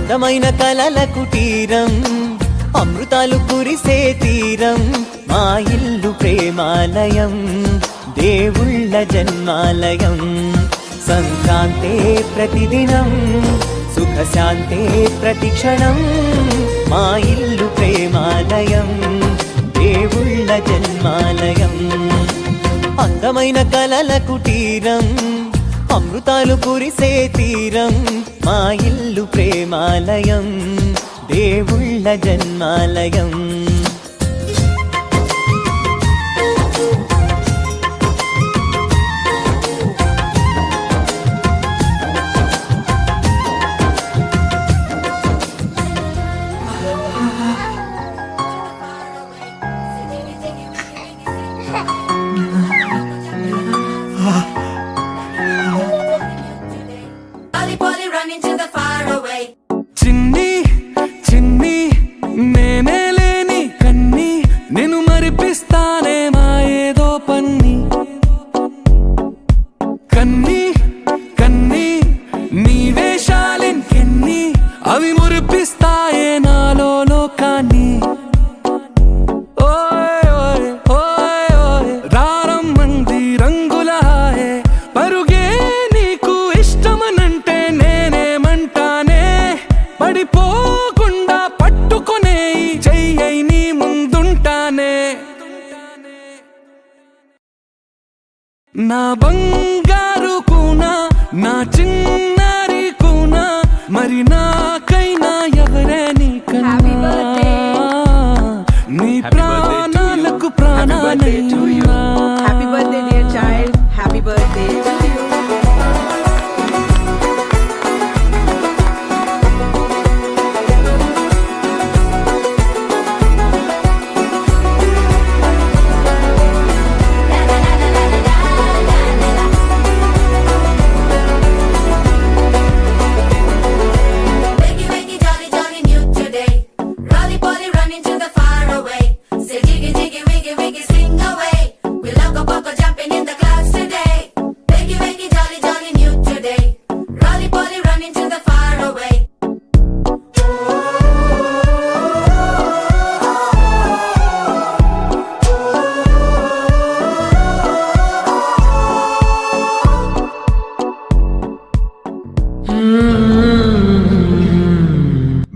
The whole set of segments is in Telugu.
అందమైన కలల కుటీరం, అమృతాలు కురిసే తీరం, మా ఇల్లు ప్రేమాలయం, దేవుళ్ళ జన్మాలయం. సంక్రాంతే ప్రతిదినం, సుఖశాంతే ప్రతిక్షణం, మా ఇల్లు ప్రేమాలయం, దేవుళ్ళ జన్మాలయం. అందమైన కలల కుటీరం, అమృతాలు కురిసే తీరం, మా ఇల్లు ప్రేమాలయం, దేవుళ్ళ జన్మాలయం. చిన్ని చిన్ని నేనే లేని కన్ని, నేను మరిపిస్తానే మా ఏదో పన్ని. కన్ని కన్ని నీ వేషాలెన్కెన్ని, అవి మురిపిస్తాయే నాలో లోకాన్ని. ఓయ్ ఓయ్ ఓయ్ ఓయ్ రారమ్మంది రంగుల హాయే, పరుగే నీకు ఇష్టమనంటే నేనేమంటానే. పడిపోకుండా పట్టుకునే చెయ్యి నీ ముందుంటానే. నా బంగారు కూనా, నా చిన్నారి కూనా, మరి నాకైనా ఎవరే నీకన్నా. నీ ప్రాణాలకు ప్రాణాలైనా. Happy birthday, dear child. Happy birthday to you. Wakey, wakey, jolly, jolly, new today. Rolly, poly, running to the far away. Say jiggy, jiggy, wiggy, wiggy, sing away. We loco, poco, jumping in the clouds today. Wakey, wakey, jolly, jolly, new today. Rolly, poly, running to the far away.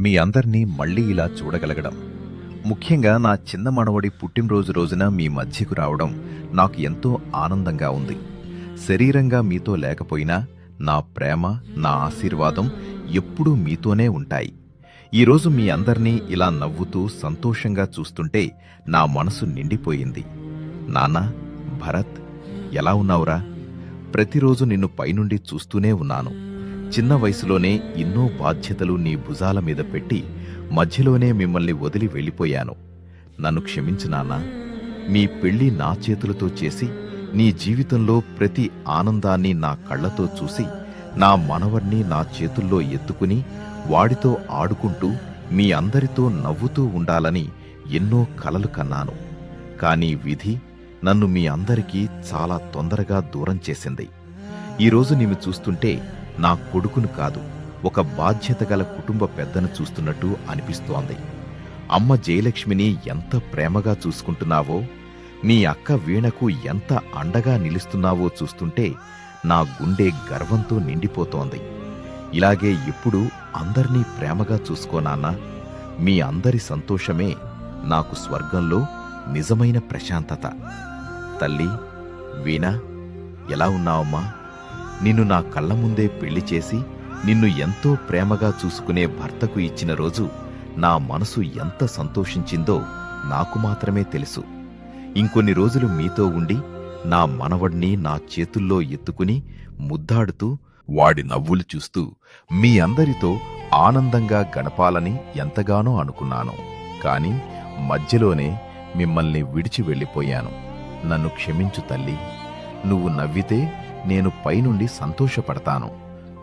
మీ అందర్నీ మళ్ళీ ఇలా చూడగలగడం, ముఖ్యంగా నా చిన్న మనవడి పుట్టినరోజు రోజున మీ మధ్యకు రావడం నాకు ఎంతో ఆనందంగా ఉంది. శరీరంగా మీతో లేకపోయినా నా ప్రేమ, నా ఆశీర్వాదం ఎప్పుడూ మీతోనే ఉంటాయి. ఈరోజు మీ అందర్నీ ఇలా నవ్వుతూ సంతోషంగా చూస్తుంటే నా మనసు నిండిపోయింది. నాన్నా, భరత్, ఎలా ఉన్నావురా? ప్రతిరోజు నిన్ను పైనుండి చూస్తూనే ఉన్నాను. చిన్న వయసులోనే ఎన్నో బాధ్యతలు నీ భుజాల మీద పెట్టి మధ్యలోనే మిమ్మల్ని వదిలి వెళ్ళిపోయాను. నన్ను క్షమించు నాన్నా. మీ పెళ్లి నా చేతులతో చేసి నీ జీవితంలో ప్రతి ఆనందాన్ని నా కళ్లతో చూసి నా మనవణ్ణి నా చేతుల్లో ఎత్తుకుని వాడితో ఆడుకుంటూ మీ అందరితో నవ్వుతూ ఉండాలని ఎన్నో కలలు కన్నాను. కానీ విధి నన్ను మీ అందరికీ చాలా తొందరగా దూరం చేసింది. ఈరోజు నిన్ను చూస్తుంటే నా కొడుకును కాదు, ఒక బాధ్యత గల కుటుంబ పెద్దను చూస్తున్నట్టు అనిపిస్తోంది. అమ్మ జయలక్ష్మిని ఎంత ప్రేమగా చూసుకుంటున్నావో, మీ అక్క వీణకు ఎంత అండగా నిలుస్తున్నావో చూస్తుంటే నా గుండె గర్వంతో నిండిపోతోంది. ఇలాగే ఎప్పుడూ అందర్నీ ప్రేమగా చూసుకోనాన్నా. మీ అందరి సంతోషమే నాకు స్వర్గంలో నిజమైన ప్రశాంతత. తల్లి వీణ, ఎలా ఉన్నావమ్మా? నిన్ను నా కళ్ళ ముందే పెళ్లి చేసి నిన్ను ఎంతో ప్రేమగా చూసుకునే భర్తకు ఇచ్చిన రోజు నా మనసు ఎంత సంతోషించిందో నాకు మాత్రమే తెలుసు. ఇంకొన్ని రోజులు మీతో ఉండి నా మనవడ్ని నా చేతుల్లో ఎత్తుకుని ముద్దాడుతూ వాడి నవ్వులు చూస్తూ మీ అందరితో ఆనందంగా గడపాలని ఎంతగానో అనుకున్నాను. కాని మధ్యలోనే మిమ్మల్ని విడిచి వెళ్ళిపోయాను. నన్ను క్షమించు తల్లి. నువ్వు నవ్వితే నేను పైనుండి సంతోషపడతాను.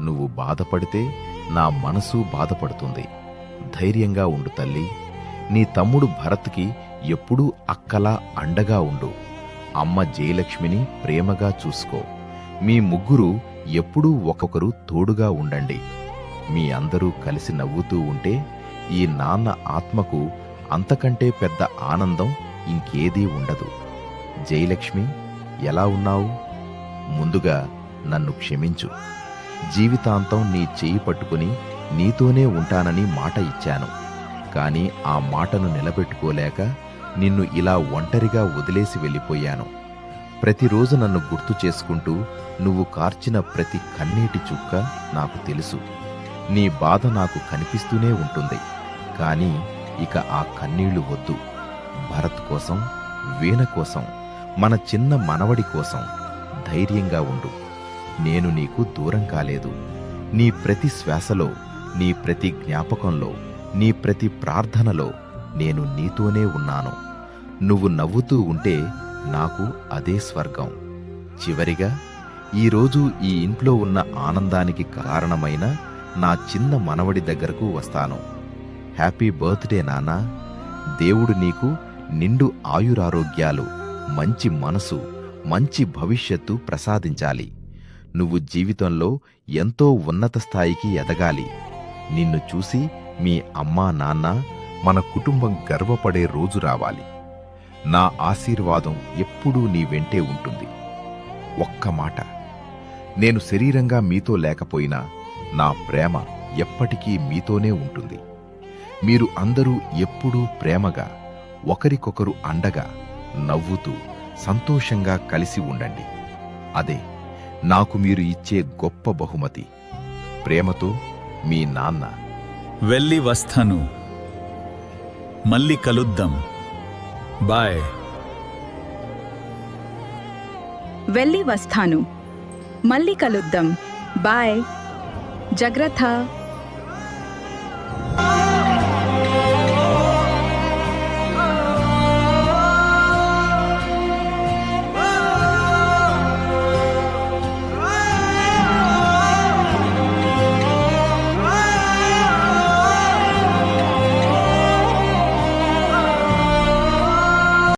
నువ్వు బాధపడితే నా మనసు బాధపడుతుంది. ధైర్యంగా ఉండు తల్లి. నీ తమ్ముడు భరత్కి ఎప్పుడూ అక్కలా అండగా ఉండు. అమ్మ జయలక్ష్మిని ప్రేమగా చూసుకో. మీ ముగ్గురు ఎప్పుడూ ఒక్కొక్కరు తోడుగా ఉండండి. మీ అందరూ కలిసి నవ్వుతూ ఉంటే ఈ నాన్న ఆత్మకు అంతకంటే పెద్ద ఆనందం ఇంకేదీ ఉండదు. జయలక్ష్మి, ఎలా ఉన్నావు? ముందుగా నన్ను క్షమించు. జీవితాంతం నీ చెయ్యి పట్టుకుని నీతోనే ఉంటానని మాట ఇచ్చాను. కాని ఆ మాటను నిలబెట్టుకోలేక నిన్ను ఇలా ఒంటరిగా వదిలేసి వెళ్ళిపోయాను. ప్రతిరోజు నన్ను గుర్తు చేసుకుంటూ నువ్వు కార్చిన ప్రతి కన్నీటి చుక్క నాకు తెలుసు. నీ బాధ నాకు కనిపిస్తూనే ఉంటుంది. కాని ఇక ఆ కన్నీళ్లు వద్దు. భరత్ కోసం, వీణ కోసం, మన చిన్న మనవడి కోసం ధైర్యంగా ఉండు. నేను నీకు దూరం కాలేదు. నీ ప్రతి శ్వాసలో, నీ ప్రతి జ్ఞాపకంలో, నీ ప్రతి ప్రార్థనలో నేను నీతోనే ఉన్నాను. నువ్వు నవ్వుతూ ఉంటే నాకు అదే స్వర్గం. చివరిగా ఈరోజు ఈ ఇంట్లో ఉన్న ఆనందానికి కారణమైన నా చిన్న మనవడి దగ్గరకు వస్తాను. హ్యాపీ బర్త్డే నాన్నా. దేవుడు నీకు నిండు ఆయురారోగ్యాలు, మంచి మనసు, మంచి భవిష్యత్తు ప్రసాదించాలి. నువ్వు జీవితంలో ఎంతో ఉన్నత స్థాయికి ఎదగాలి. నిన్ను చూసి మీ అమ్మా నాన్న, మన కుటుంబం గర్వపడే రోజు రావాలి. నా ఆశీర్వాదం ఎప్పుడూ నీ వెంటే ఉంటుంది. ఒక్క మాట, నేను శరీరంగా మీతో లేకపోయినా నా ప్రేమ ఎప్పటికీ మీతోనే ఉంటుంది. మీరు అందరూ ఎప్పుడూ ప్రేమగా, ఒకరికొకరు అండగా, నవ్వుతూ సంతోషంగా కలిసి ఉండండి. అదే నాకు మీరు ఇచ్చే గొప్ప బహుమతి. ప్రేమతో మీ నాన్న. వెళ్ళి వస్తాను. మళ్ళీ కలుద్దాం. బాయ్. వెళ్ళి వస్తాను. మళ్ళీ కలుద్దాం. బాయ్. జాగ్రత్త.